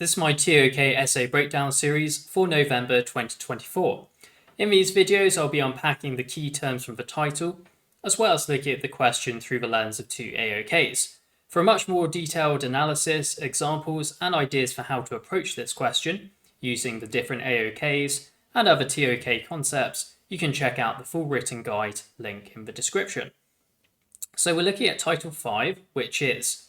This is my ToK essay breakdown series for November 2024. In these videos, I'll be unpacking the key terms from the title, as well as looking at the question through the lens of two AOKs. For a much more detailed analysis, examples, and ideas for how to approach this question, using the different AOKs and other ToK concepts, you can check out the full written guide link in the description. So we're looking at Title 5, which is,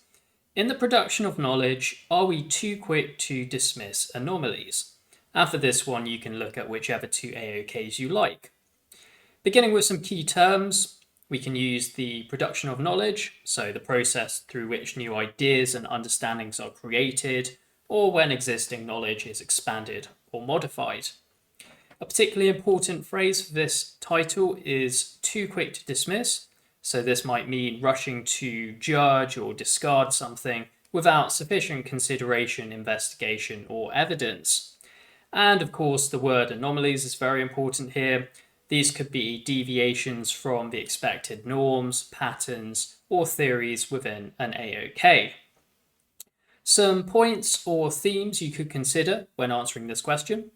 in the production of knowledge, are we too quick to dismiss anomalies? And for this one, you can look at whichever two AOKs you like. Beginning with some key terms, we can use the production of knowledge, so the process through which new ideas and understandings are created, or when existing knowledge is expanded or modified. A particularly important phrase for this title is too quick to dismiss. So this might mean rushing to judge or discard something without sufficient consideration, investigation, or evidence. And of course, the word anomalies is very important here. These could be deviations from the expected norms, patterns, or theories within an AOK. Some points or themes you could consider when answering this question.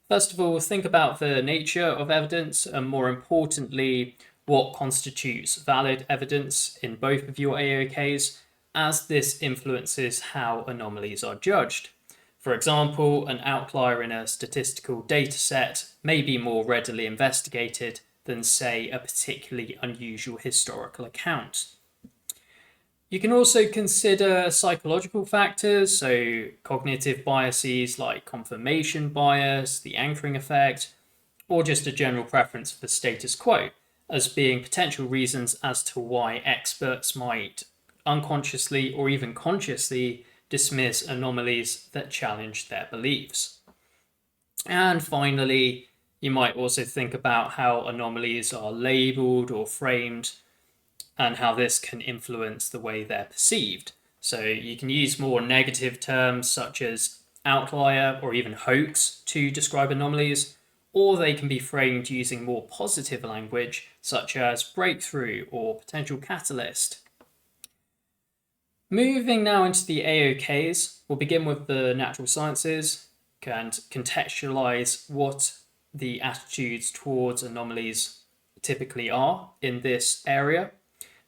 First of all, think about the nature of evidence and, more importantly, what constitutes valid evidence in both of your AOKs, as this influences how anomalies are judged. For example, an outlier in a statistical dataset may be more readily investigated than, say, a particularly unusual historical account. You can also consider psychological factors, so cognitive biases like confirmation bias, the anchoring effect, or just a general preference for the status quo, as being potential reasons as to why experts might unconsciously or even consciously dismiss anomalies that challenge their beliefs. And finally, you might also think about how anomalies are labeled or framed and how this can influence the way they're perceived. So you can use more negative terms such as outlier or even hoax to describe anomalies, or they can be framed using more positive language, such as breakthrough or potential catalyst. Moving now into the AOKs, we'll begin with the natural sciences and contextualize what the attitudes towards anomalies typically are in this area.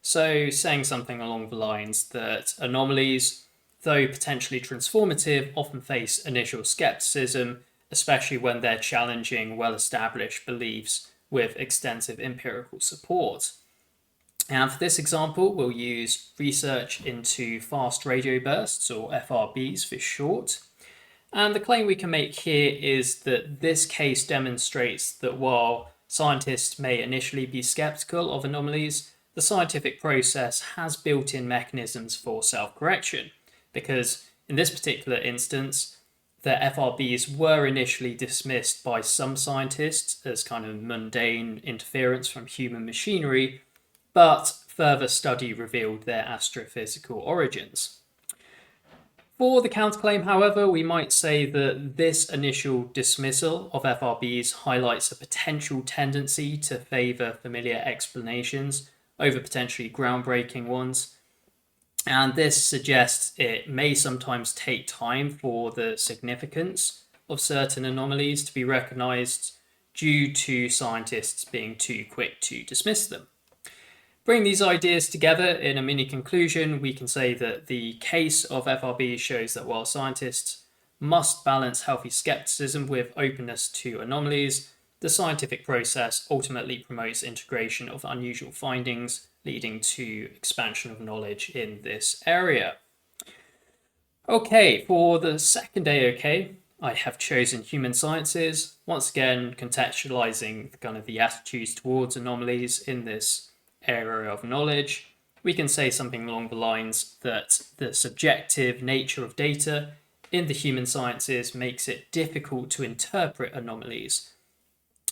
So saying something along the lines that anomalies, though potentially transformative, often face initial skepticism, especially when they're challenging well-established beliefs with extensive empirical support. And for this example, we'll use research into fast radio bursts, or FRBs for short. And the claim we can make here is that this case demonstrates that while scientists may initially be skeptical of anomalies, the scientific process has built-in mechanisms for self-correction, because in this particular instance, the FRBs were initially dismissed by some scientists as kind of mundane interference from human machinery, but further study revealed their astrophysical origins. For the counterclaim, however, we might say that this initial dismissal of FRBs highlights a potential tendency to favour familiar explanations over potentially groundbreaking ones. And this suggests it may sometimes take time for the significance of certain anomalies to be recognized due to scientists being too quick to dismiss them. Bring these ideas together in a mini conclusion, we can say that the case of FRB shows that while scientists must balance healthy skepticism with openness to anomalies, the scientific process ultimately promotes integration of unusual findings, leading to expansion of knowledge in this area. Okay, for the second AOK, I have chosen human sciences, once again contextualizing kind of the attitudes towards anomalies in this area of knowledge. We can say something along the lines that the subjective nature of data in the human sciences makes it difficult to interpret anomalies,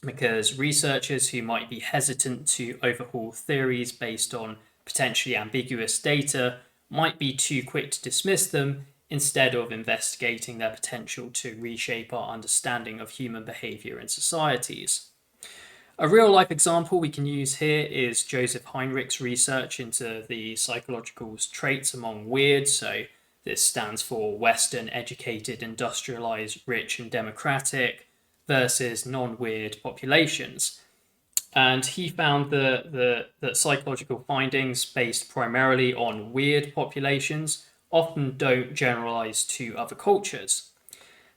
because researchers who might be hesitant to overhaul theories based on potentially ambiguous data might be too quick to dismiss them instead of investigating their potential to reshape our understanding of human behavior in societies. A real-life example we can use here is Joseph Heinrich's research into the psychological traits among weirds, so This stands for Western, educated, industrialized, rich, and democratic versus non-weird populations. And he found that psychological findings based primarily on weird populations often don't generalize to other cultures.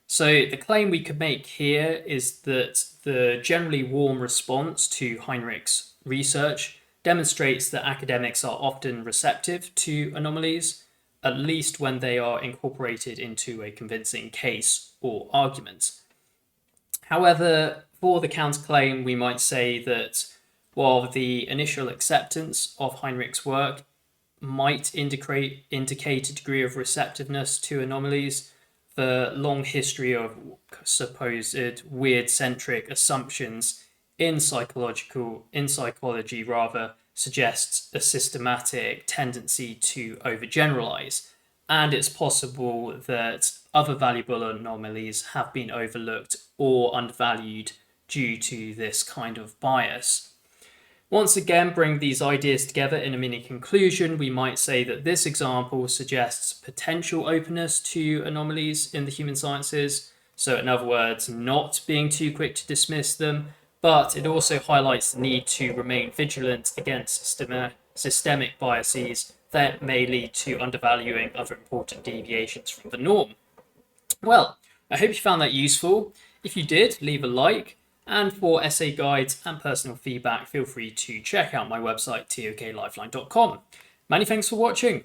So the claim we could make here is that the generally warm response to Heinrich's research demonstrates that academics are often receptive to anomalies, at least when they are incorporated into a convincing case or argument. However, for the counterclaim, we might say that while the initial acceptance of Heinrich's work might indicate a degree of receptiveness to anomalies, the long history of supposed weird-centric assumptions in psychology suggests a systematic tendency to overgeneralize, and it's possible that other valuable anomalies have been overlooked or undervalued due to this kind of bias. Once again, bring these ideas together in a mini conclusion, we might say that this example suggests potential openness to anomalies in the human sciences. So, in other words, not being too quick to dismiss them, but it also highlights the need to remain vigilant against systemic biases that may lead to undervaluing other important deviations from the norm. Well, I hope you found that useful. If you did, leave a like. And for essay guides and personal feedback, feel free to check out my website, toklifeline.com. Many thanks for watching.